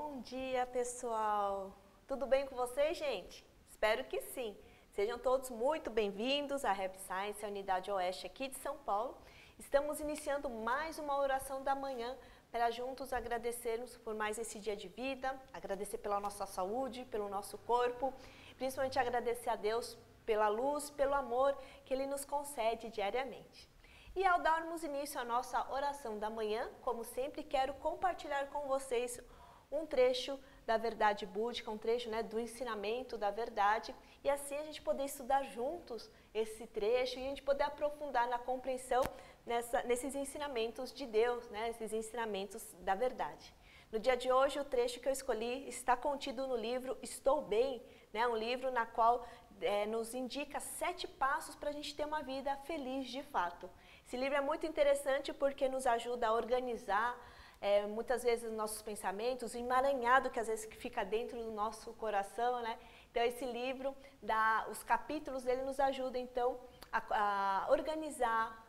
Bom dia, pessoal! Tudo bem com vocês, gente? Espero que sim. Sejam todos muito bem-vindos à Rap Science, a Unidade Oeste aqui de São Paulo. Estamos iniciando mais uma oração da manhã para juntos agradecermos por mais esse dia de vida, agradecer pela nossa saúde, pelo nosso corpo, principalmente agradecer a Deus pela luz, pelo amor que Ele nos concede diariamente. E ao darmos início à nossa oração da manhã, como sempre, quero compartilhar com vocês um trecho da verdade búdica, um trecho do ensinamento da verdade, e assim a gente poder estudar juntos esse trecho e a gente poder aprofundar na compreensão nesses ensinamentos de Deus, esses ensinamentos da verdade. No dia de hoje, o trecho que eu escolhi está contido no livro Estou Bem, um livro na qual nos indica 7 passos para a gente ter uma vida feliz de fato. Esse livro é muito interessante porque nos ajuda a organizar muitas vezes nossos pensamentos, o emaranhado que às vezes fica dentro do nosso coração, Então esse livro, os capítulos dele nos ajudam então a organizar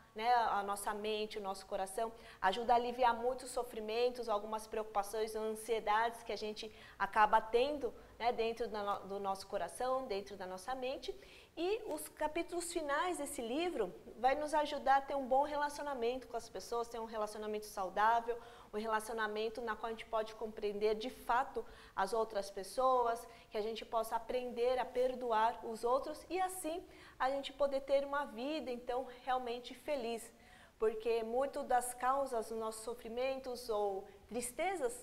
a nossa mente, o nosso coração, ajuda a aliviar muitos sofrimentos, algumas preocupações, ansiedades que a gente acaba tendo dentro do nosso coração, dentro da nossa mente. E os capítulos finais desse livro vai nos ajudar a ter um bom relacionamento com as pessoas, ter um relacionamento saudável, um relacionamento na qual a gente pode compreender de fato as outras pessoas, que a gente possa aprender a perdoar os outros e assim a gente poder ter uma vida então realmente feliz. Porque muito das causas dos nossos sofrimentos ou tristezas,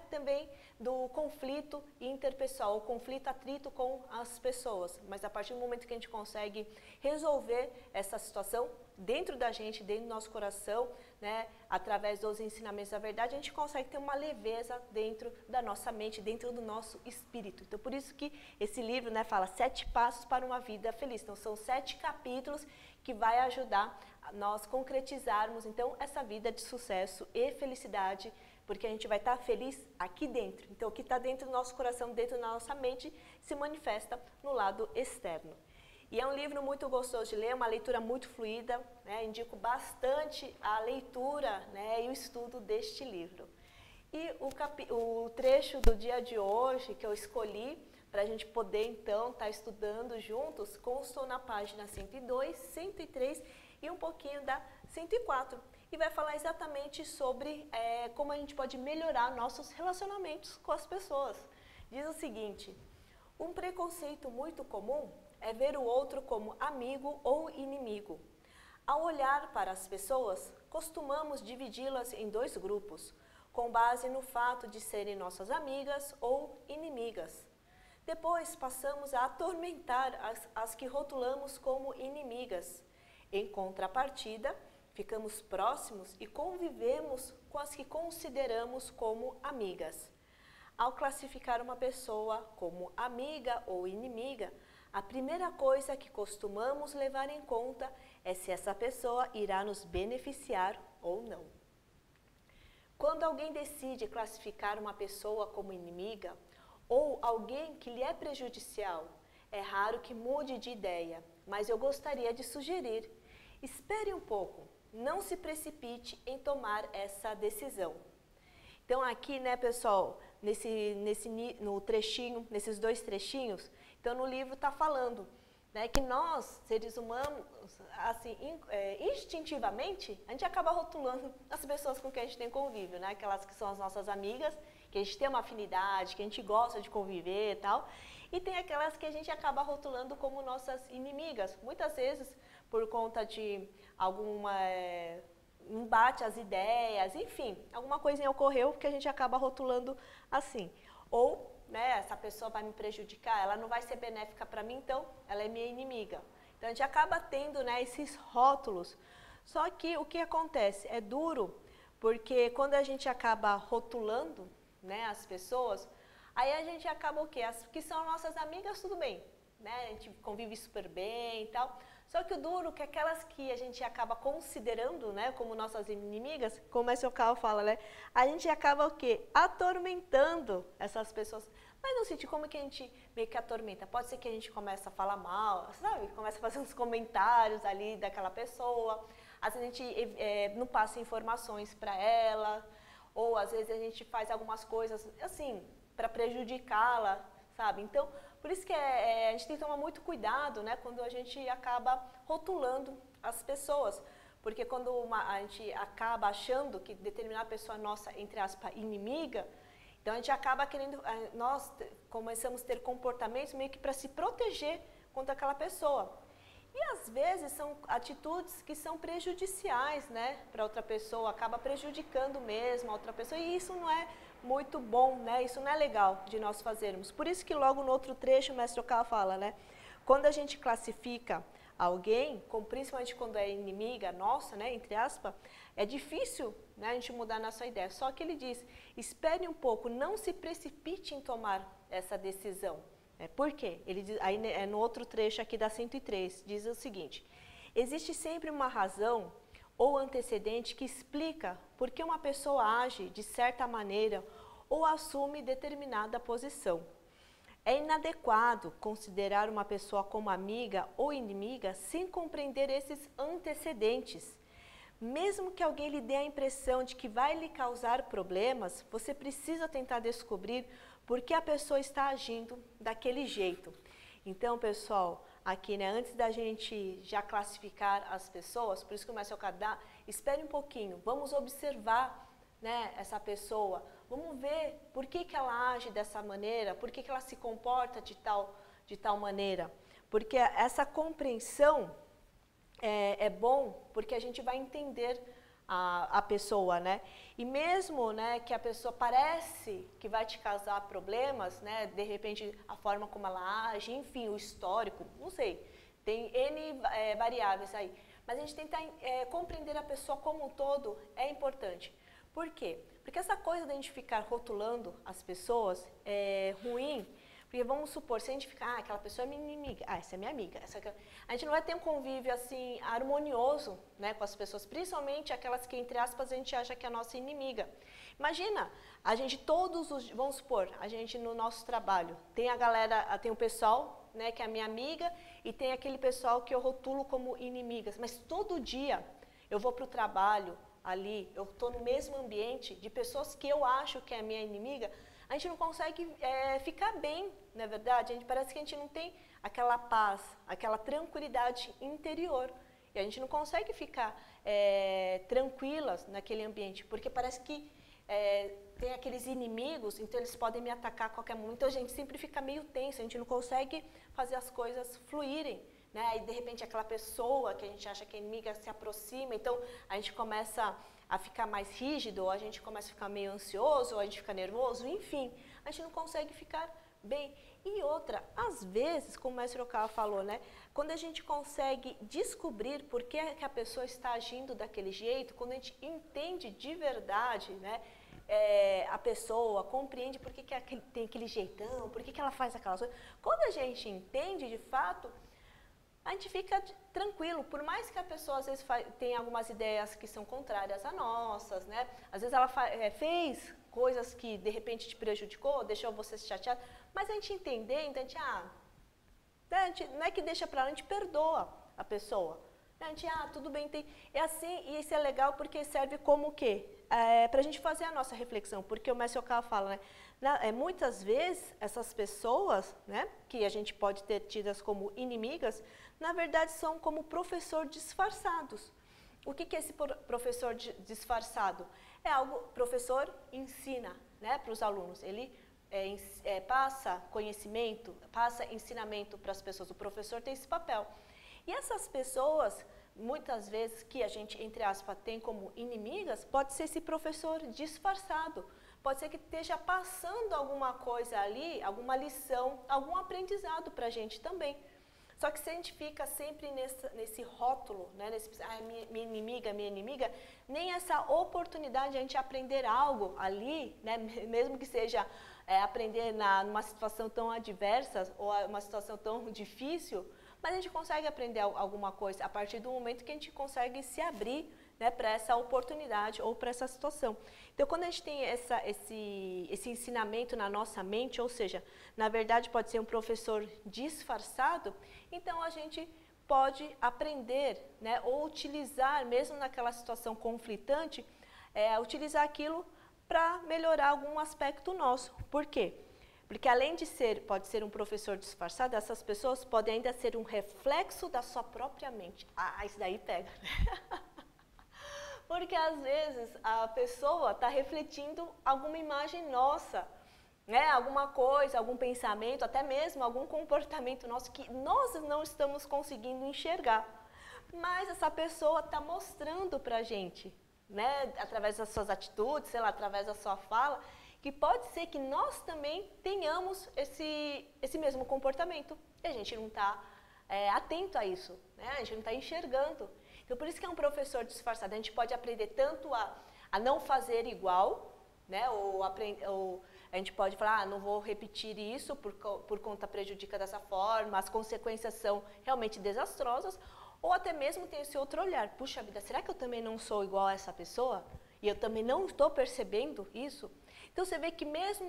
também do conflito interpessoal, o conflito atrito com as pessoas. Mas a partir do momento que a gente consegue resolver essa situação dentro da gente, dentro do nosso coração, através dos ensinamentos da verdade, a gente consegue ter uma leveza dentro da nossa mente, dentro do nosso espírito. Então, por isso que esse livro fala 7 passos para uma vida feliz. Então, são 7 capítulos que vai ajudar a nós concretizarmos, então, essa vida de sucesso e felicidade, porque a gente vai estar feliz aqui dentro. Então, o que está dentro do nosso coração, dentro da nossa mente, se manifesta no lado externo. E é um livro muito gostoso de ler, uma leitura muito fluida, indico bastante a leitura e o estudo deste livro. E o trecho do dia de hoje que eu escolhi para a gente poder então estar estudando juntos, constou na página 102, 103 e um pouquinho da 104. E vai falar exatamente sobre como a gente pode melhorar nossos relacionamentos com as pessoas. Diz o seguinte: um preconceito muito comum é ver o outro como amigo ou inimigo. Ao olhar para as pessoas, costumamos dividi-las em 2 grupos, com base no fato de serem nossas amigas ou inimigas. Depois passamos a atormentar as que rotulamos como inimigas. Em contrapartida, ficamos próximos e convivemos com as que consideramos como amigas. Ao classificar uma pessoa como amiga ou inimiga, a primeira coisa que costumamos levar em conta é se essa pessoa irá nos beneficiar ou não. Quando alguém decide classificar uma pessoa como inimiga ou alguém que lhe é prejudicial, é raro que mude de ideia, mas eu gostaria de sugerir: espere um pouco, não se precipite em tomar essa decisão. Então aqui, pessoal, no trechinho, nesses 2 trechinhos, então no livro está falando que nós, seres humanos, assim, instintivamente, a gente acaba rotulando as pessoas com quem a gente tem convívio, aquelas que são as nossas amigas, que a gente tem uma afinidade, que a gente gosta de conviver e tal, e tem aquelas que a gente acaba rotulando como nossas inimigas, muitas vezes por conta de alguma embate às ideias, enfim, alguma coisinha ocorreu que a gente acaba rotulando assim. Ou, essa pessoa vai me prejudicar, ela não vai ser benéfica para mim, então ela é minha inimiga. Então a gente acaba tendo esses rótulos. Só que o que acontece? É duro, porque quando a gente acaba rotulando as pessoas, aí a gente acaba o quê? As que são nossas amigas, tudo bem, a gente convive super bem e tal. Só que o duro é que aquelas que a gente acaba considerando como nossas inimigas, como esse Ocao fala, a gente acaba o quê? Atormentando essas pessoas. Mas não senti como que a gente meio que atormenta. Pode ser que a gente comece a falar mal, sabe? Começa a fazer uns comentários ali daquela pessoa. Às vezes a gente não passa informações para ela, ou às vezes a gente faz algumas coisas, assim, para prejudicá-la, sabe? Então, por isso que a gente tem que tomar muito cuidado, né, quando a gente acaba rotulando as pessoas. Porque quando a gente acaba achando que determinada pessoa é nossa, entre aspas, inimiga, então a gente acaba querendo, nós começamos a ter comportamentos meio que para se proteger contra aquela pessoa. E às vezes são atitudes que são prejudiciais, né, para outra pessoa, acaba prejudicando mesmo a outra pessoa, e isso não é muito bom, né, isso não é legal de nós fazermos. Por isso que logo no outro trecho o mestre Okala fala, né, quando a gente classifica alguém, principalmente quando é inimiga nossa, né, entre aspas, é difícil, né, a gente mudar a nossa ideia. Só que ele diz, espere um pouco, não se precipite em tomar essa decisão. Por quê? Ele diz, aí no outro trecho aqui da 103, diz o seguinte, existe sempre uma razão ou antecedente que explica por que uma pessoa age de certa maneira ou assume determinada posição. É inadequado considerar uma pessoa como amiga ou inimiga sem compreender esses antecedentes. Mesmo que alguém lhe dê a impressão de que vai lhe causar problemas, você precisa tentar descobrir por que a pessoa está agindo daquele jeito. Então, pessoal, aqui, né, antes da gente já classificar as pessoas, por isso que o mestre Okada dá, espere um pouquinho, vamos observar, né, essa pessoa, vamos ver por que ela age dessa maneira, por que ela se comporta de tal maneira. Porque essa compreensão é bom, porque a gente vai entender a pessoa, né? E mesmo, né, que a pessoa parece que vai te causar problemas, né, de repente a forma como ela age, enfim, o histórico, não sei, tem N variáveis aí. Mas a gente tentar compreender a pessoa como um todo é importante. Por quê? Porque essa coisa de a gente ficar rotulando as pessoas é ruim, porque vamos supor, se a gente ficar, aquela pessoa é minha inimiga, essa é minha amiga, a gente não vai ter um convívio assim harmonioso, né, com as pessoas, principalmente aquelas que, entre aspas, a gente acha que é a nossa inimiga. Imagina, a gente vamos supor, a gente no nosso trabalho, tem a galera, tem o pessoal, né, que é a minha amiga, e tem aquele pessoal que eu rotulo como inimigas, mas todo dia eu vou para o trabalho, ali, eu estou no mesmo ambiente de pessoas que eu acho que é minha inimiga, a gente não consegue ficar bem, não é verdade? Parece que a gente não tem aquela paz, aquela tranquilidade interior. E a gente não consegue ficar tranquilas naquele ambiente, porque parece que tem aqueles inimigos, então eles podem me atacar a qualquer momento. Então a gente sempre fica meio tenso, a gente não consegue fazer as coisas fluírem. Né? E de repente aquela pessoa que a gente acha que é inimiga se aproxima, então a gente começa a ficar mais rígido, ou a gente começa a ficar meio ansioso, ou a gente fica nervoso, enfim, a gente não consegue ficar bem. E outra, às vezes, como o mestre Okala falou, né, quando a gente consegue descobrir por que a pessoa está agindo daquele jeito, quando a gente entende de verdade, né, a pessoa, compreende por que tem aquele jeitão, por que ela faz aquelas coisas, quando a gente entende de fato, a gente fica tranquilo, por mais que a pessoa às vezes tenha algumas ideias que são contrárias a nossas, né? Às vezes ela fez coisas que de repente te prejudicou, deixou você chateado, mas a gente entendendo, não é que deixa pra lá, a gente perdoa a pessoa. A gente, tudo bem, é assim, e isso é legal porque serve como o quê? Pra gente fazer a nossa reflexão, porque o mestre Okala fala, né? Muitas vezes essas pessoas, né, que a gente pode ter tidas como inimigas, na verdade são como professor disfarçados. O que é esse professor disfarçado? É algo, professor ensina, né, para os alunos, ele passa conhecimento, passa ensinamento para as pessoas, o professor tem esse papel. E essas pessoas, muitas vezes, que a gente, entre aspas, tem como inimigas, pode ser esse professor disfarçado. Pode ser que esteja passando alguma coisa ali, alguma lição, algum aprendizado para a gente também. Só que se a gente fica sempre nesse rótulo, né, minha inimiga, nem essa oportunidade de a gente aprender algo ali, né, mesmo que seja aprender numa situação tão adversa ou uma situação tão difícil, mas a gente consegue aprender alguma coisa a partir do momento que a gente consegue se abrir, né, para essa oportunidade ou para essa situação. Então, quando a gente tem esse ensinamento na nossa mente, ou seja, na verdade pode ser um professor disfarçado, então a gente pode aprender, né, ou utilizar, mesmo naquela situação conflitante, utilizar aquilo para melhorar algum aspecto nosso. Por quê? Porque além de pode ser um professor disfarçado, essas pessoas podem ainda ser um reflexo da sua própria mente. Ah, isso daí pega, né? Porque às vezes a pessoa está refletindo alguma imagem nossa, né? Alguma coisa, algum pensamento, até mesmo algum comportamento nosso que nós não estamos conseguindo enxergar. Mas essa pessoa está mostrando para a gente, né? Através das suas atitudes, sei lá, através da sua fala, que pode ser que nós também tenhamos esse mesmo comportamento. E a gente não está atento a isso, né? A gente não está enxergando. Então, por isso que é um professor disfarçado. A gente pode aprender tanto a não fazer igual, né? Ou a gente pode falar, não vou repetir isso por conta prejudica dessa forma, as consequências são realmente desastrosas, ou até mesmo tem esse outro olhar. Puxa vida, será que eu também não sou igual a essa pessoa? E eu também não estou percebendo isso? Então, você vê que mesmo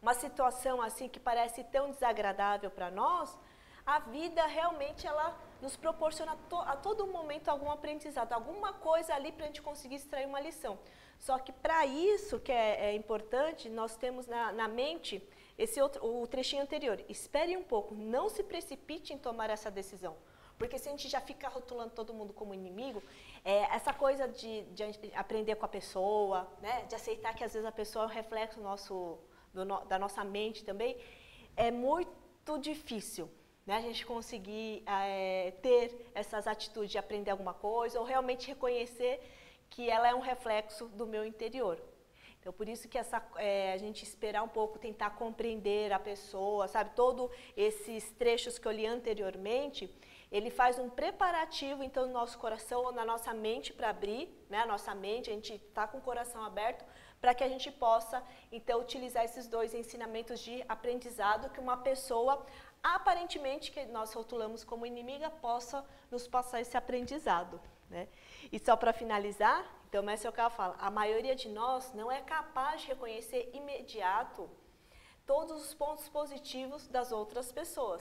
uma situação assim que parece tão desagradável para nós, a vida realmente ela nos proporciona a todo momento algum aprendizado, alguma coisa ali para a gente conseguir extrair uma lição. Só que para isso que é importante, nós temos na mente o trechinho anterior. Espere um pouco, não se precipite em tomar essa decisão. Porque se a gente já fica rotulando todo mundo como inimigo, essa coisa de aprender com a pessoa, né, de aceitar que às vezes a pessoa é um reflexo da nossa mente também, é muito difícil. Né, a gente conseguir ter essas atitudes de aprender alguma coisa ou realmente reconhecer que ela é um reflexo do meu interior. Então, por isso que a gente esperar um pouco, tentar compreender a pessoa, sabe? Todos esses trechos que eu li anteriormente, ele faz um preparativo, então, no nosso coração ou na nossa mente para abrir, né? A nossa mente, a gente está com o coração aberto para que a gente possa, então, utilizar esses dois ensinamentos de aprendizado que uma pessoa aparentemente, que nós rotulamos como inimiga, possa nos passar esse aprendizado. Né? E só para finalizar, então o mestre Okawa fala, a maioria de nós não é capaz de reconhecer imediato todos os pontos positivos das outras pessoas.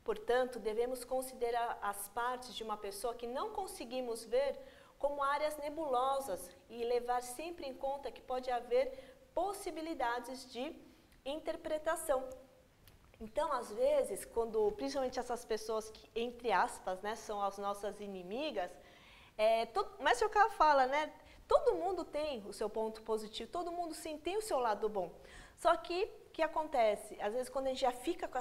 Portanto, devemos considerar as partes de uma pessoa que não conseguimos ver como áreas nebulosas e levar sempre em conta que pode haver possibilidades de interpretação. Então, às vezes, principalmente essas pessoas que, entre aspas, né, são as nossas inimigas, mas o cara fala, né, todo mundo tem o seu ponto positivo, todo mundo sim tem o seu lado bom. Só que, o que acontece? Às vezes, quando a gente já fica com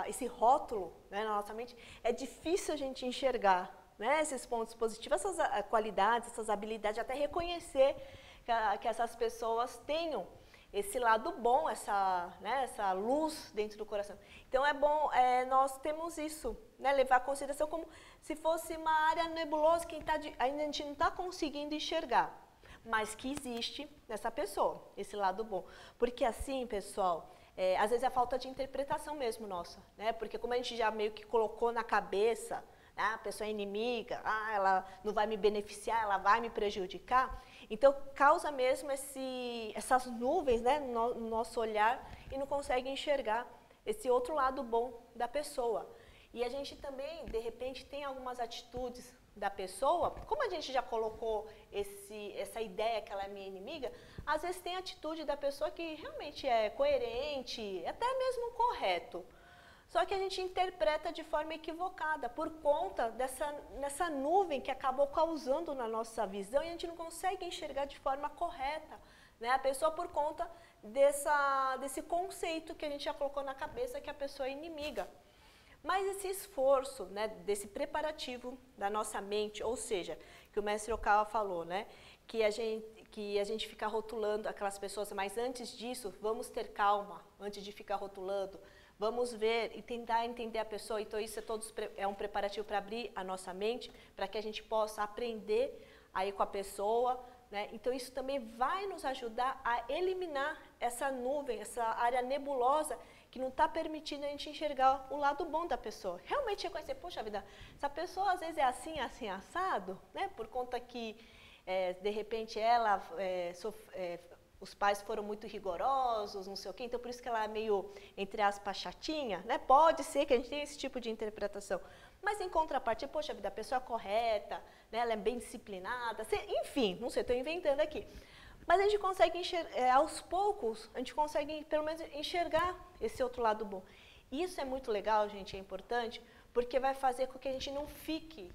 esse rótulo, né, na nossa mente, é difícil a gente enxergar, né, esses pontos positivos, essas qualidades, essas habilidades, até reconhecer que essas pessoas tenham esse lado bom, essa luz dentro do coração. Então é bom, nós temos isso, né, levar em consideração como se fosse uma área nebulosa que ainda a gente não está conseguindo enxergar, mas que existe nessa pessoa, esse lado bom. Porque assim, pessoal, às vezes é falta de interpretação mesmo nossa, né, porque como a gente já meio que colocou na cabeça, a pessoa é inimiga, ela não vai me beneficiar, ela vai me prejudicar. Então, causa mesmo essas nuvens, né, no nosso olhar e não consegue enxergar esse outro lado bom da pessoa. E a gente também, de repente, tem algumas atitudes da pessoa, como a gente já colocou essa ideia que ela é minha inimiga, às vezes tem atitude da pessoa que realmente é coerente, até mesmo correto. Só que a gente interpreta de forma equivocada, por conta dessa nuvem que acabou causando na nossa visão e a gente não consegue enxergar de forma correta, né? A pessoa por conta desse conceito que a gente já colocou na cabeça que a pessoa é inimiga. Mas esse esforço, né, desse preparativo da nossa mente, ou seja, que o mestre Okawa falou, né, que a gente fica rotulando aquelas pessoas, mas antes disso, vamos ter calma, antes de ficar rotulando, vamos ver e tentar entender a pessoa. Então, isso é um preparativo para abrir a nossa mente, para que a gente possa aprender aí com a pessoa, né? Então, isso também vai nos ajudar a eliminar essa nuvem, essa área nebulosa que não está permitindo a gente enxergar o lado bom da pessoa. Realmente reconhecer, poxa vida, essa pessoa às vezes é assim, assim, assado, né? Por conta que, de repente, ela os pais foram muito rigorosos, não sei o quê, então por isso que ela é meio, entre aspas, chatinha, né? Pode ser que a gente tenha esse tipo de interpretação. Mas em contrapartida, poxa vida, a pessoa é correta, né? Ela é bem disciplinada, enfim, não sei, estou inventando aqui. Mas a gente consegue enxergar, aos poucos, a gente consegue pelo menos enxergar esse outro lado bom. Isso é muito legal, gente, é importante, porque vai fazer com que a gente não fique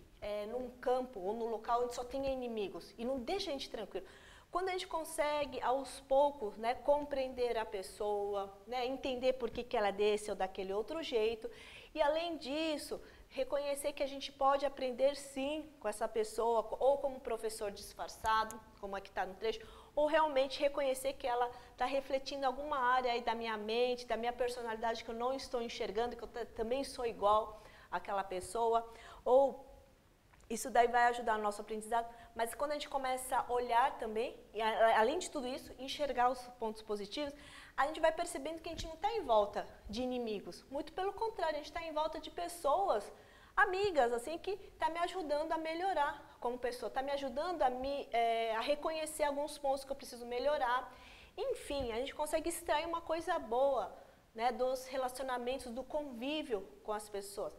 num campo ou num local onde só tenha inimigos e não deixa a gente tranquilo. Quando a gente consegue, aos poucos, né, compreender a pessoa, né, entender por que ela é desse ou daquele outro jeito, e além disso, reconhecer que a gente pode aprender sim com essa pessoa, ou como professor disfarçado, como aqui está no trecho, ou realmente reconhecer que ela está refletindo alguma área aí da minha mente, da minha personalidade que eu não estou enxergando, que eu também sou igual àquela pessoa, ou isso daí vai ajudar no nosso aprendizado, mas quando a gente começa a olhar também, e além de tudo isso, enxergar os pontos positivos, a gente vai percebendo que a gente não está em volta de inimigos, muito pelo contrário, a gente está em volta de pessoas amigas, assim, que está me ajudando a melhorar como pessoa, está me ajudando a reconhecer alguns pontos que eu preciso melhorar. Enfim, a gente consegue extrair uma coisa boa, né, dos relacionamentos, do convívio com as pessoas.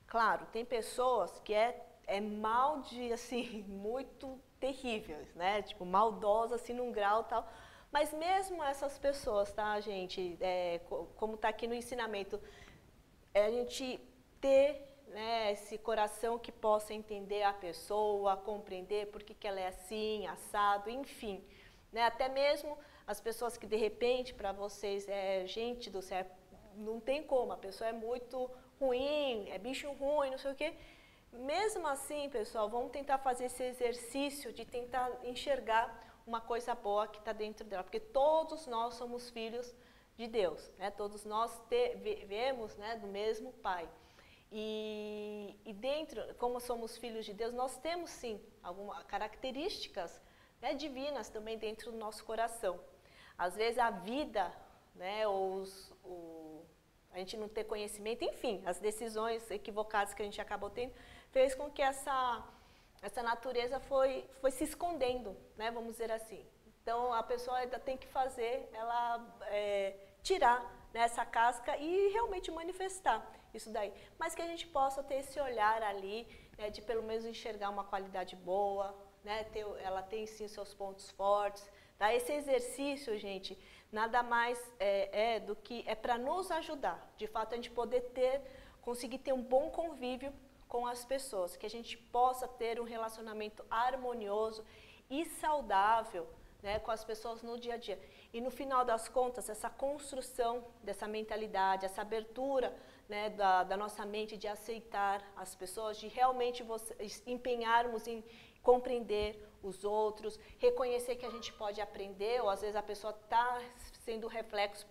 Claro, tem pessoas que é mal de, assim, muito terríveis, né, tipo, maldosa, assim, num grau tal, mas mesmo essas pessoas, tá, gente, como está aqui no ensinamento, a gente ter, né, esse coração que possa entender a pessoa, compreender por que ela é assim, assado, enfim. Né, até mesmo as pessoas que de repente para vocês gente do céu, não tem como, a pessoa é muito ruim, é bicho ruim, não sei o quê. Mesmo assim, pessoal, vamos tentar fazer esse exercício de tentar enxergar uma coisa boa que está dentro dela, porque todos nós somos filhos de Deus, né? Todos nós viemos, né, do mesmo Pai. E dentro, como somos filhos de Deus, nós temos sim algumas características, né, divinas também dentro do nosso coração. Às vezes a vida, né, a gente não ter conhecimento, enfim, as decisões equivocadas que a gente acabou tendo, fez com que essa natureza foi se escondendo, né, vamos dizer assim. Então a pessoa ainda tem que fazer, ela tirar, né, essa casca e realmente manifestar isso daí. Mas que a gente possa ter esse olhar ali, né, de pelo menos enxergar uma qualidade boa, né, ela tem sim seus pontos fortes. Tá? Esse exercício, gente, nada mais do que para nos ajudar, de fato, a gente poder conseguir ter um bom convívio com as pessoas, que a gente possa ter um relacionamento harmonioso e saudável, né, com as pessoas no dia a dia. E no final das contas, essa construção dessa mentalidade, essa abertura, né, da nossa mente de aceitar as pessoas, de realmente empenharmos em compreender os outros, reconhecer que a gente pode aprender, ou às vezes a pessoa está sendo reflexo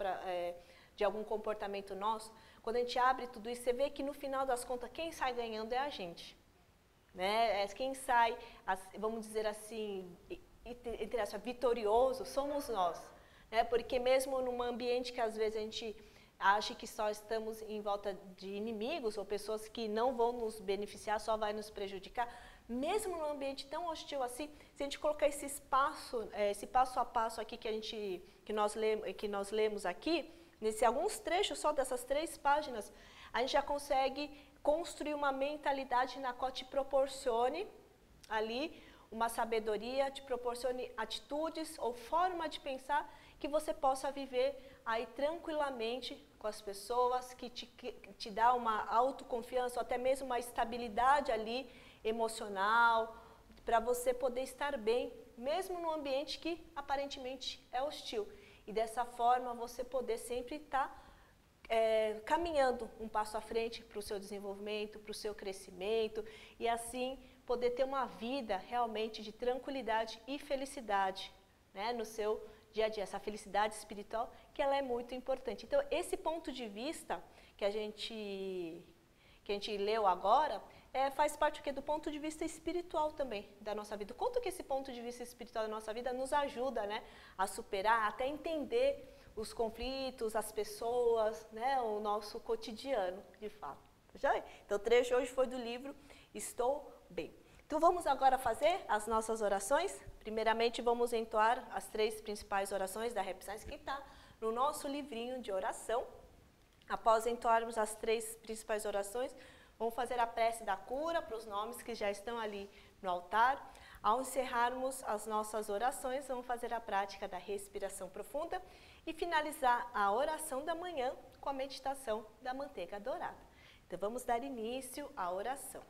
de algum comportamento nosso. Quando a gente abre tudo isso, você vê que no final das contas, quem sai ganhando é a gente. Né? Quem sai, vamos dizer assim, entre aspas, vitorioso, somos nós. Né? Porque mesmo num ambiente que às vezes a gente acha que só estamos em volta de inimigos, ou pessoas que não vão nos beneficiar, só vai nos prejudicar, mesmo num ambiente tão hostil assim, se a gente colocar esse passo a passo aqui que nós lemos aqui, alguns trechos só dessas 3 páginas, a gente já consegue construir uma mentalidade na qual te proporcione ali uma sabedoria, te proporcione atitudes ou forma de pensar que você possa viver aí tranquilamente com as pessoas, que te dá uma autoconfiança ou até mesmo uma estabilidade ali emocional, para você poder estar bem, mesmo num ambiente que aparentemente é hostil. E dessa forma você poder sempre estar caminhando um passo à frente para o seu desenvolvimento, para o seu crescimento, e assim poder ter uma vida realmente de tranquilidade e felicidade, né, no seu dia a dia, essa felicidade espiritual, que ela é muito importante. Então, esse ponto de vista que a gente leu agora, faz parte do ponto de vista espiritual também da nossa vida. Quanto que esse ponto de vista espiritual da nossa vida nos ajuda, né, a superar, até entender os conflitos, as pessoas, né, o nosso cotidiano, de fato. Já é? Então, o trecho hoje foi do livro Estou Bem. Então, vamos agora fazer as nossas orações. Primeiramente, vamos entoar as 3 principais orações da Happy Science, que está no nosso livrinho de oração. Após entoarmos as 3 principais orações, vamos fazer a prece da cura para os nomes que já estão ali no altar. Ao encerrarmos as nossas orações, vamos fazer a prática da respiração profunda e finalizar a oração da manhã com a meditação da manteiga dourada. Então vamos dar início à oração.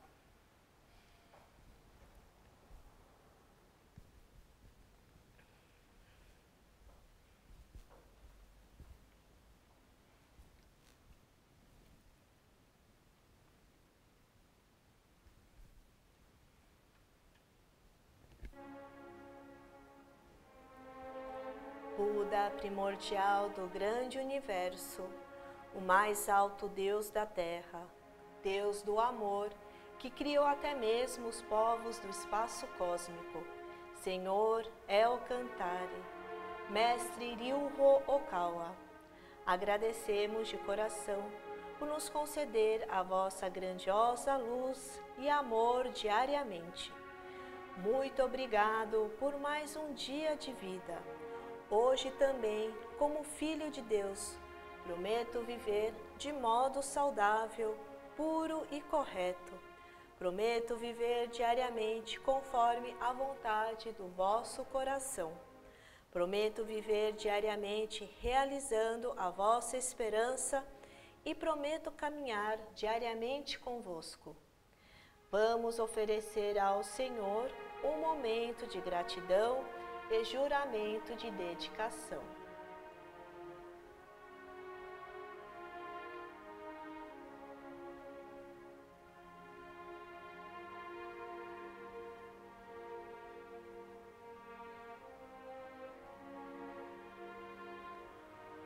Buda primordial do grande universo, o mais alto Deus da Terra, Deus do amor, que criou até mesmo os povos do espaço cósmico, Senhor El Cantare, Mestre Ryuho Okawa, agradecemos de coração por nos conceder a vossa grandiosa luz e amor diariamente. Muito obrigado por mais um dia de vida. Hoje também, como filho de Deus, prometo viver de modo saudável, puro e correto. Prometo viver diariamente conforme a vontade do vosso coração. Prometo viver diariamente realizando a vossa esperança e prometo caminhar diariamente convosco. Vamos oferecer ao Senhor um momento de gratidão e juramento de dedicação.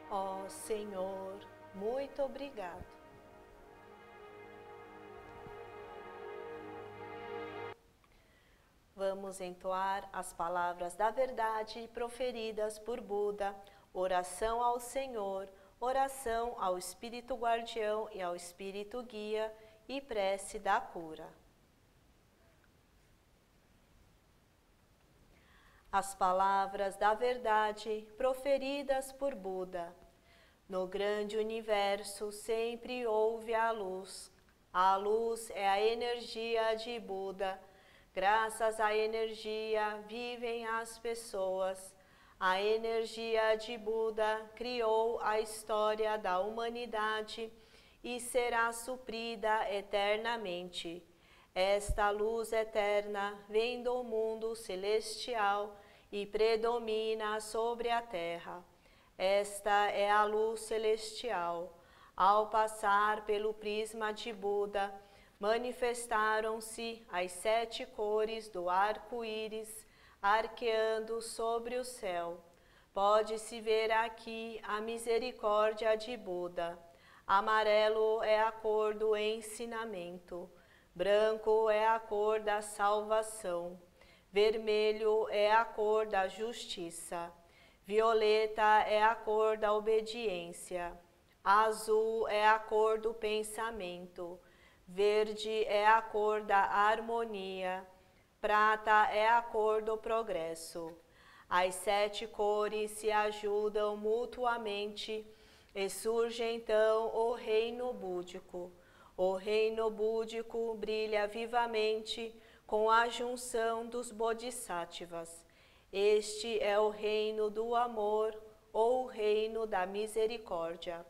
Ó Senhor, muito obrigado. Vamos entoar as palavras da verdade proferidas por Buda, oração ao Senhor, oração ao Espírito Guardião e ao Espírito Guia e prece da cura. As palavras da verdade proferidas por Buda. No grande universo sempre houve a luz. A luz é a energia de Buda. Graças à energia vivem as pessoas. A energia de Buda criou a história da humanidade e será suprida eternamente. Esta luz eterna vem do mundo celestial e predomina sobre a terra. Esta é a luz celestial. Ao passar pelo prisma de Buda, manifestaram-se as 7 cores do arco-íris arqueando sobre o céu. Pode-se ver aqui a misericórdia de Buda. Amarelo é a cor do ensinamento. Branco é a cor da salvação. Vermelho é a cor da justiça. Violeta é a cor da obediência. Azul é a cor do pensamento. Verde é a cor da harmonia. Prata é a cor do progresso. As 7 cores se ajudam mutuamente e surge então o reino búdico. O reino búdico brilha vivamente com a junção dos bodhisattvas. Este é o reino do amor ou o reino da misericórdia.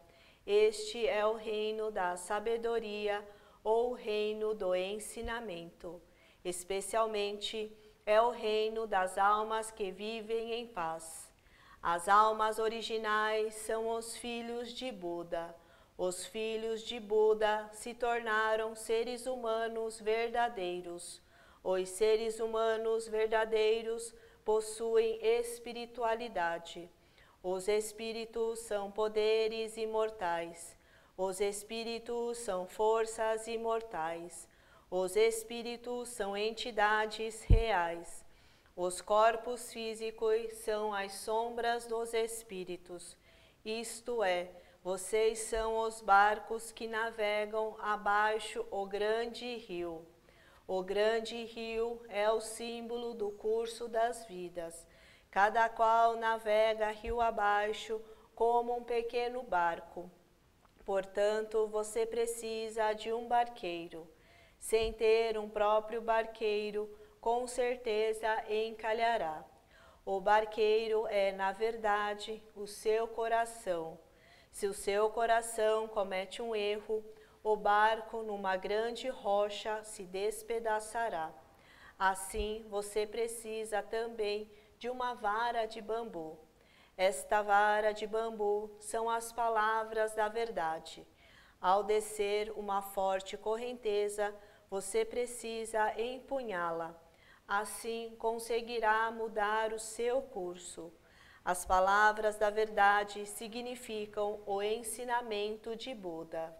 Este é o reino da sabedoria ou o reino do ensinamento. Especialmente é o reino das almas que vivem em paz. As almas originais são os filhos de Buda. Os filhos de Buda se tornaram seres humanos verdadeiros. Os seres humanos verdadeiros possuem espiritualidade. Os espíritos são poderes imortais. Os espíritos são forças imortais. Os espíritos são entidades reais. Os corpos físicos são as sombras dos espíritos. Isto é, vocês são os barcos que navegam abaixo o grande rio. O grande rio é o símbolo do curso das vidas. Cada qual navega rio abaixo como um pequeno barco. Portanto, você precisa de um barqueiro. Sem ter um próprio barqueiro, com certeza encalhará. O barqueiro é, na verdade, o seu coração. Se o seu coração comete um erro, o barco numa grande rocha se despedaçará. Assim, você precisa também de uma vara de bambu. Esta vara de bambu são as palavras da verdade. Ao descer uma forte correnteza, você precisa empunhá-la. Assim conseguirá mudar o seu curso. As palavras da verdade significam o ensinamento de Buda.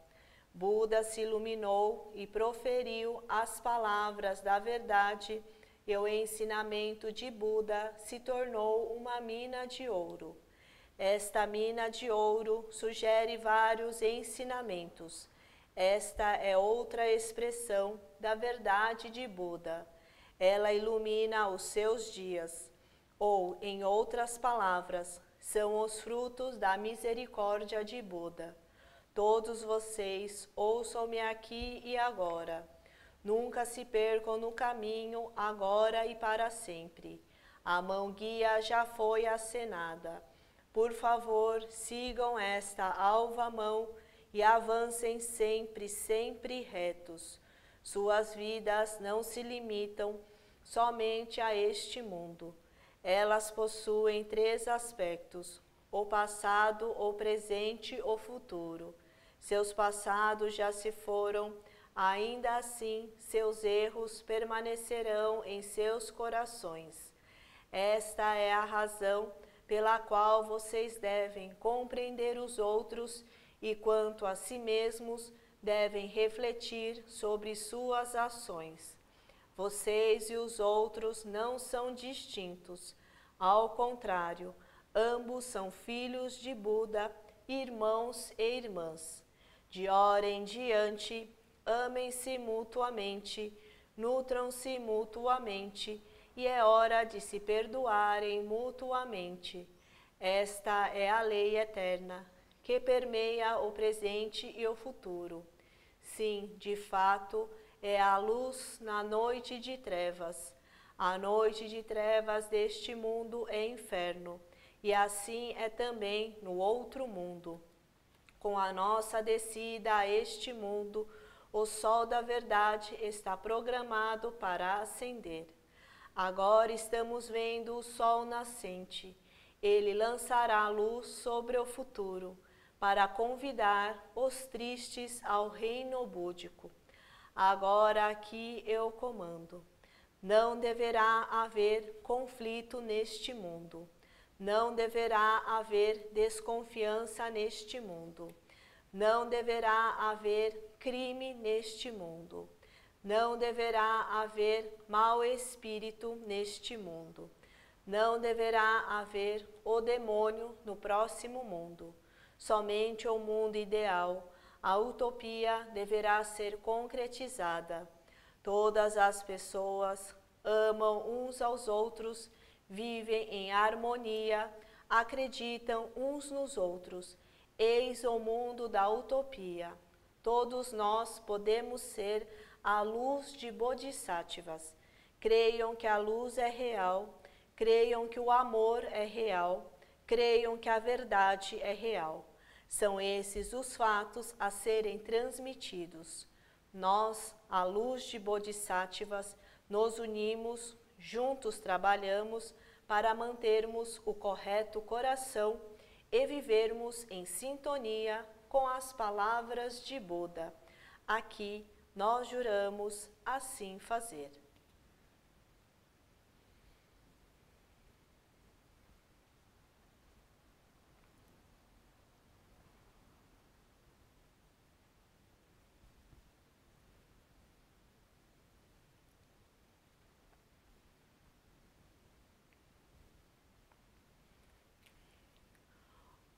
Buda se iluminou e proferiu as palavras da verdade, e o ensinamento de Buda se tornou uma mina de ouro. Esta mina de ouro sugere vários ensinamentos. Esta é outra expressão da verdade de Buda. Ela ilumina os seus dias, ou, em outras palavras, são os frutos da misericórdia de Buda. Todos vocês, ouçam-me aqui e agora. Nunca se percam no caminho, agora e para sempre. A mão guia já foi acenada. Por favor, sigam esta alva mão e avancem sempre, sempre retos. Suas vidas não se limitam somente a este mundo. Elas possuem 3 aspectos: o passado, o presente, o futuro. Seus passados já se foram, ainda assim, seus erros permanecerão em seus corações. Esta é a razão pela qual vocês devem compreender os outros e, quanto a si mesmos, devem refletir sobre suas ações. Vocês e os outros não são distintos. Ao contrário, ambos são filhos de Buda, irmãos e irmãs. De hora em diante, amem-se mutuamente, nutram-se mutuamente, e é hora de se perdoarem mutuamente. Esta é a lei eterna, que permeia o presente e o futuro. Sim, de fato, é a luz na noite de trevas. A noite de trevas deste mundo é inferno, e assim é também no outro mundo. Com a nossa descida a este mundo, o sol da verdade está programado para ascender. Agora estamos vendo o sol nascente. Ele lançará luz sobre o futuro, para convidar os tristes ao reino búdico. Agora aqui eu comando. Não deverá haver conflito neste mundo. Não deverá haver desconfiança neste mundo. Não deverá haver crime neste mundo. Não deverá haver mau espírito neste mundo. Não deverá haver o demônio no próximo mundo. Somente o mundo ideal, a utopia, deverá ser concretizada. Todas as pessoas amam uns aos outros, vivem em harmonia, acreditam uns nos outros. Eis o mundo da utopia. Todos nós podemos ser a luz de Bodhisattvas. Creiam que a luz é real, creiam que o amor é real, creiam que a verdade é real. São esses os fatos a serem transmitidos. Nós, a luz de Bodhisattvas, nos unimos, juntos trabalhamos para mantermos o correto coração e vivermos em sintonia com as palavras de Buda. Aqui nós juramos assim fazer.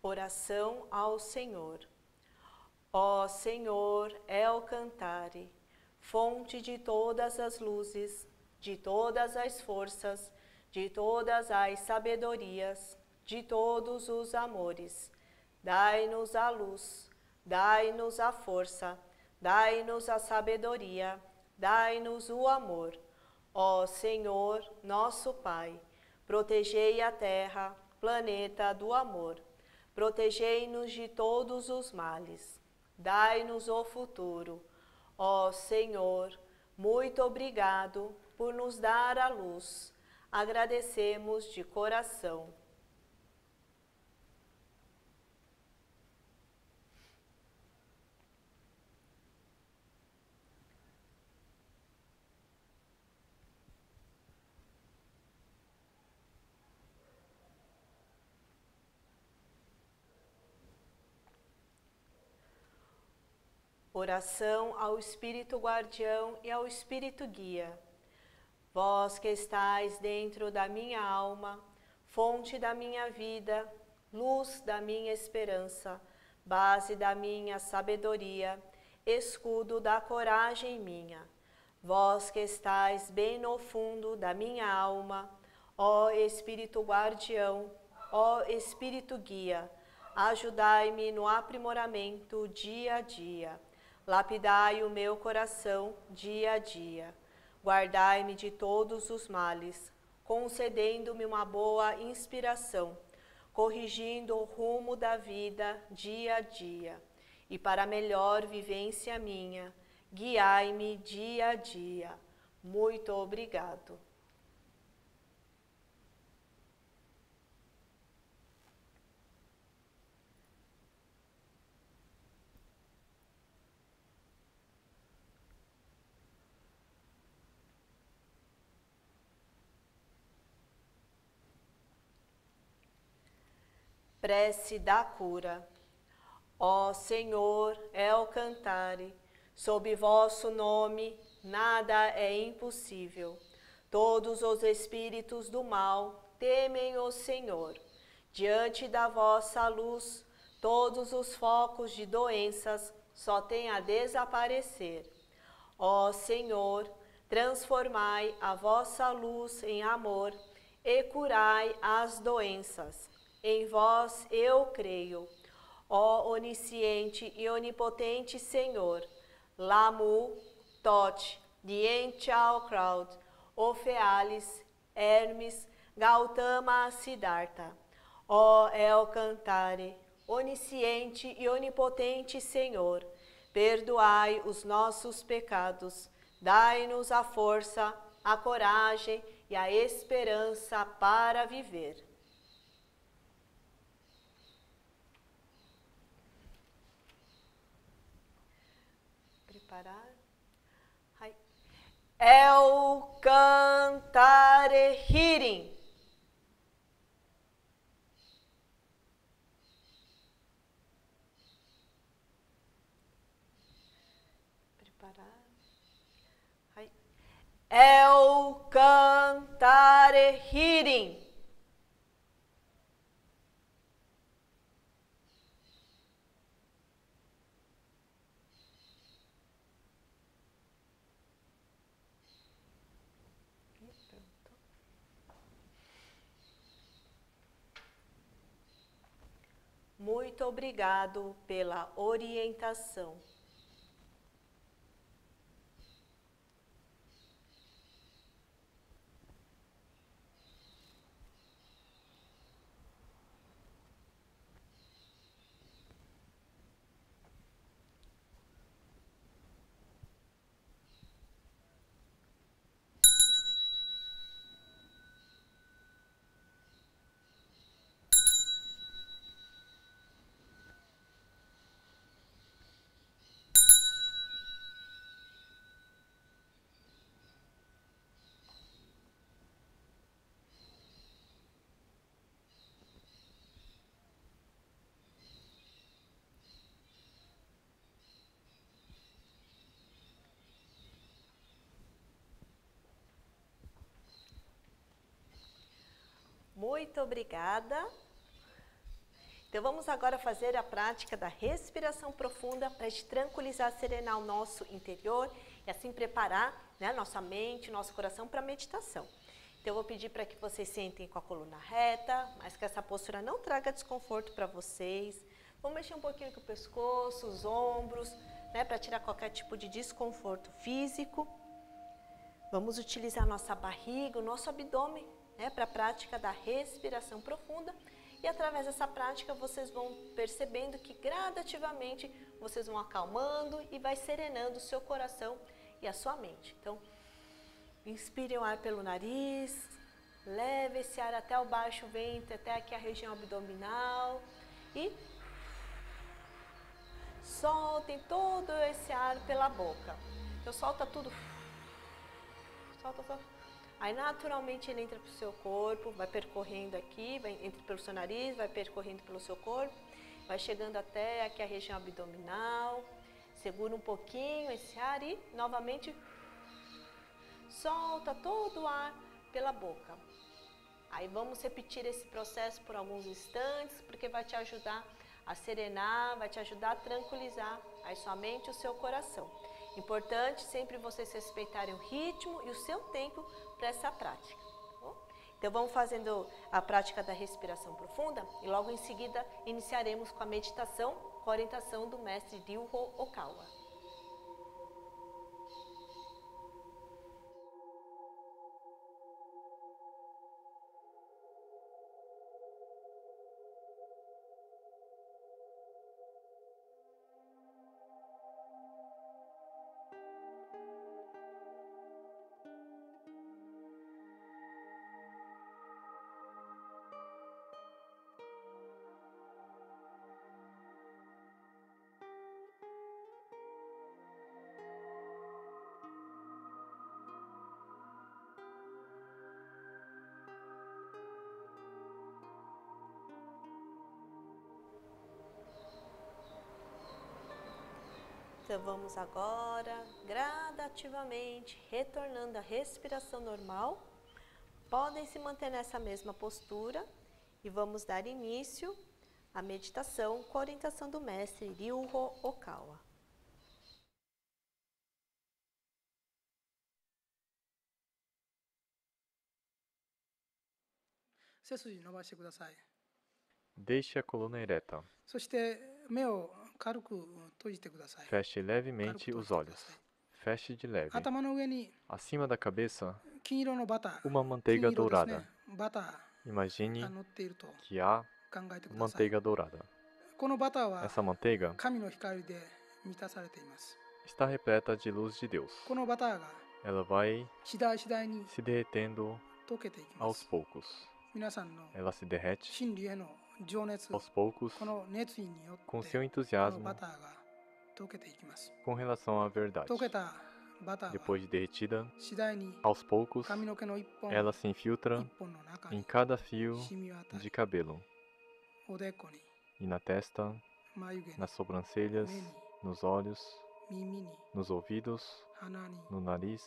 Oração ao Senhor. Ó Senhor, El Cantare, fonte de todas as luzes, de todas as forças, de todas as sabedorias, de todos os amores, dai-nos a luz, dai-nos a força, dai-nos a sabedoria, dai-nos o amor. Ó Senhor, nosso Pai, protegei a terra, planeta do amor. Protegei-nos de todos os males. Dai-nos o futuro. Ó Senhor, muito obrigado por nos dar a luz. Agradecemos de coração. Oração ao Espírito Guardião e ao Espírito Guia. Vós que estais dentro da minha alma, fonte da minha vida, luz da minha esperança, base da minha sabedoria, escudo da coragem minha. Vós que estais bem no fundo da minha alma, ó Espírito Guardião, ó Espírito Guia, ajudai-me no aprimoramento dia a dia. Lapidai o meu coração dia a dia. Guardai-me de todos os males, concedendo-me uma boa inspiração, corrigindo o rumo da vida dia a dia. E para melhor vivência minha, guiai-me dia a dia. Muito obrigado. Prece da cura. Ó Senhor, El Cantare, sob vosso nome nada é impossível. Todos os espíritos do mal temem o Senhor. Diante da vossa luz, todos os focos de doenças só têm a desaparecer. Ó Senhor, transformai a vossa luz em amor e curai as doenças. Em vós eu creio, ó onisciente e onipotente Senhor. Lamu, Tote, Dien Chao Kraut, Ofealis, Hermes, Gautama Siddhartha. Ó El Cantare, onisciente e onipotente Senhor, perdoai os nossos pecados, dai-nos a força, a coragem e a esperança para viver. Preparar. El Cantare Hearing. Preparar. El Cantare Hearing. Muito obrigado pela orientação. Muito obrigada. Então vamos agora fazer a prática da respiração profunda para te tranquilizar, serenar o nosso interior e assim preparar, né, nossa mente, nosso coração para a meditação. Então eu vou pedir para que vocês sentem com a coluna reta, mas que essa postura não traga desconforto para vocês. Vamos mexer um pouquinho com o pescoço, os ombros, né, para tirar qualquer tipo de desconforto físico. Vamos utilizar nossa barriga, o nosso abdômen, né, para a prática da respiração profunda. E através dessa prática vocês vão percebendo que gradativamente vocês vão acalmando e vai serenando o seu coração e a sua mente. Então, inspire o ar pelo nariz, leve esse ar até o baixo ventre, até aqui a região abdominal e soltem todo esse ar pela boca. Então solta tudo. Solta, solta. Aí naturalmente ele entra para o seu corpo, vai percorrendo aqui, entra pelo seu nariz, vai percorrendo pelo seu corpo, vai chegando até aqui a região abdominal. Segura um pouquinho esse ar e novamente solta todo o ar pela boca. Aí vamos repetir esse processo por alguns instantes, porque vai te ajudar a serenar, vai te ajudar a tranquilizar a sua mente e o seu coração. Importante sempre vocês respeitarem o ritmo e o seu tempo para essa prática. Tá bom? Então vamos fazendo a prática da respiração profunda e logo em seguida iniciaremos com a meditação com a orientação do mestre Ryuho Okawa. Então vamos agora gradativamente retornando à respiração normal. Podem se manter nessa mesma postura e vamos dar início à meditação com a orientação do mestre Ryuho Okawa. Deixe a coluna ereta. Feche levemente os olhos. Feche de leve. Acima da cabeça, uma manteiga dourada. Imagine que há manteiga dourada. Essa manteiga está repleta de luz de Deus. Ela vai se derretendo aos poucos. Ela se derrete aos poucos com seu entusiasmo com relação à verdade. Depois de derretida, aos poucos, ela se infiltra em cada fio de cabelo e na testa, nas sobrancelhas, nos olhos, nos ouvidos, no nariz,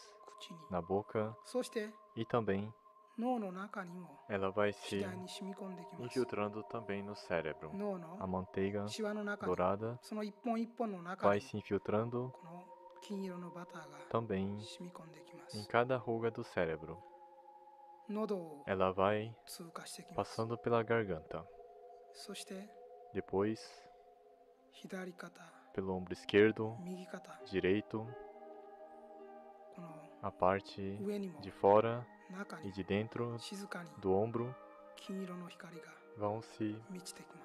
na boca e também ela vai se infiltrando também no cérebro. A manteiga dourada vai se infiltrando também em cada ruga do cérebro. Ela vai passando pela garganta. Depois, pelo ombro esquerdo, direito, a parte de fora e de dentro do ombro vão se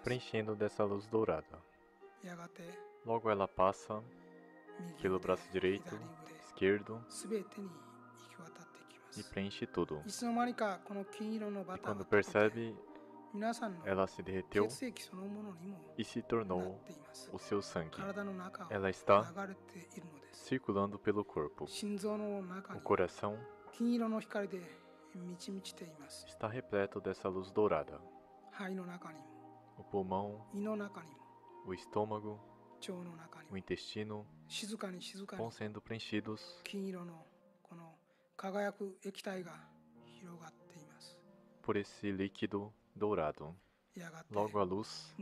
preenchendo dessa luz dourada. Logo ela passa pelo braço direito, esquerdo e preenche tudo. E quando percebe, ela se derreteu e se tornou o seu sangue. Ela está circulando pelo corpo. O coração está repleto dessa luz dourada. O pulmão, o estômago, o intestino vão sendo preenchidos por esse líquido dourado. Logo a luz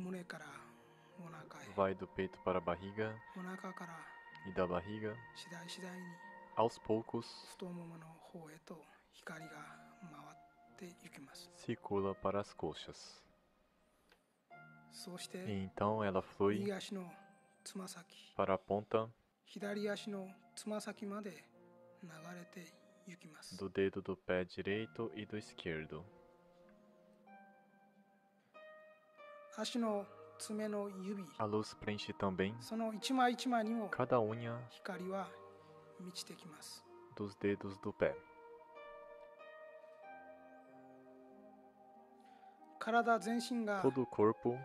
vai do peito para a barriga e da barriga, aos poucos, circula para as coxas. E então ela flui para a ponta do dedo do pé direito e do esquerdo. A luz preenche também cada unha dos dedos do pé. Todo o corpo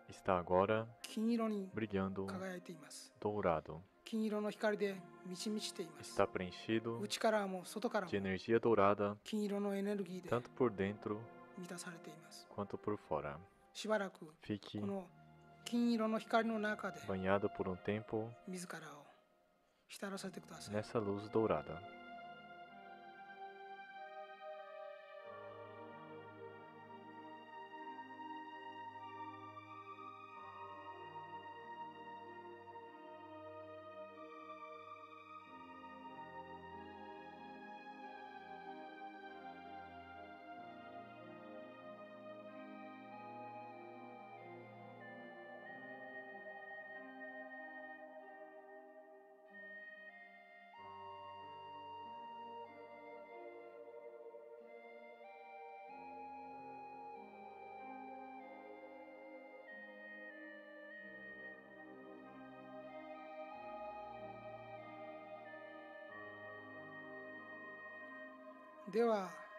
está agora brilhando dourado. Está preenchido de energia dourada, tanto por dentro quanto por fora. Fique banhado por um tempo nessa luz dourada.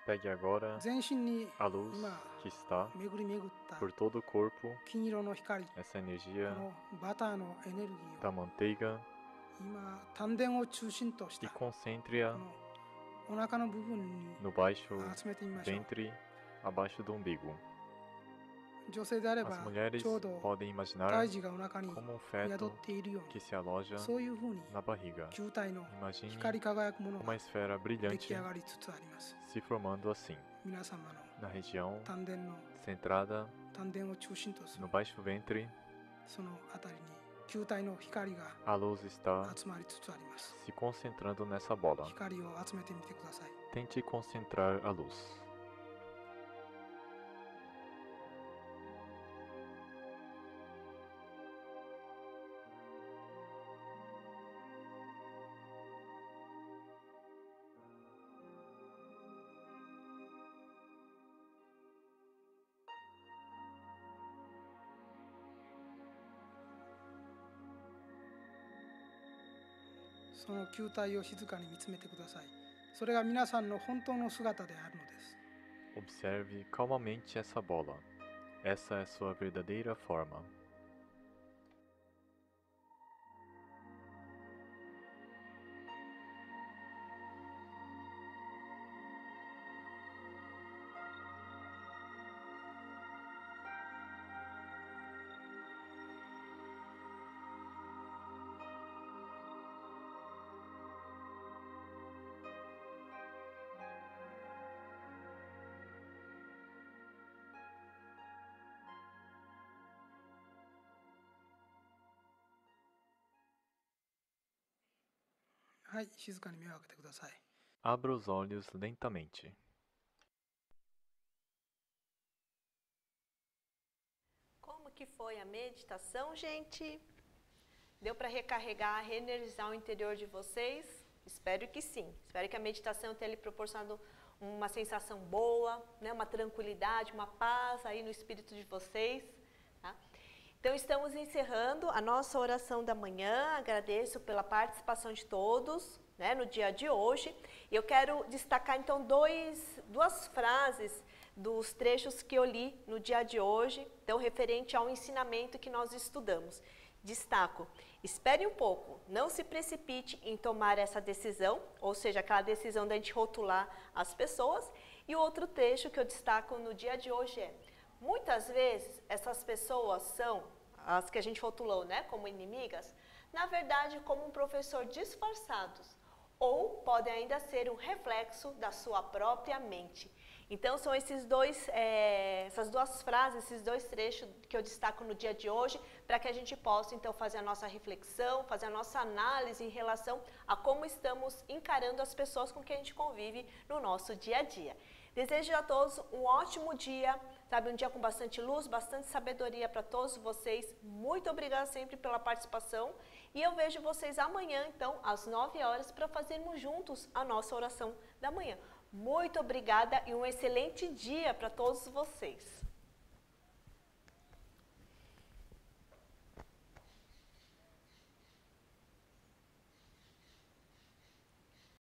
Pegue agora a luz que está por todo o corpo, essa energia da manteiga, e concentre-a no baixo ventre, abaixo do umbigo. As mulheres podem imaginar como um feto que se aloja na barriga. Imagine uma esfera brilhante se formando assim, na região centrada no baixo ventre. A luz está se concentrando nessa bola. Tente concentrar a luz. Observe calmamente essa bola. Essa é sua verdadeira forma. Abra os olhos lentamente. Como que foi a meditação, gente? Deu para recarregar, reenergizar o interior de vocês? Espero que sim. Espero que a meditação tenha lhe proporcionado uma sensação boa, né? Uma tranquilidade, uma paz aí no espírito de vocês. Tá? Então, estamos encerrando a nossa oração da manhã. Agradeço pela participação de todos, né, no dia de hoje. Eu quero destacar, então, duas frases dos trechos que eu li no dia de hoje, então, referente ao ensinamento que nós estudamos. Destaco: espere um pouco, não se precipite em tomar essa decisão, ou seja, aquela decisão da gente rotular as pessoas. E o outro trecho que eu destaco no dia de hoje é: muitas vezes essas pessoas são as que a gente rotulou, né, como inimigas, na verdade como um professor disfarçados, ou podem ainda ser um reflexo da sua própria mente. Então são essas duas frases, esses dois trechos que eu destaco no dia de hoje, para que a gente possa então fazer a nossa reflexão, fazer a nossa análise em relação a como estamos encarando as pessoas com quem a gente convive no nosso dia a dia. Desejo a todos um ótimo dia, sabe, um dia com bastante luz, bastante sabedoria para todos vocês. Muito obrigada sempre pela participação E eu vejo vocês amanhã, então, às 9 horas, para fazermos juntos a nossa oração da manhã. Muito obrigada e um excelente dia para todos vocês.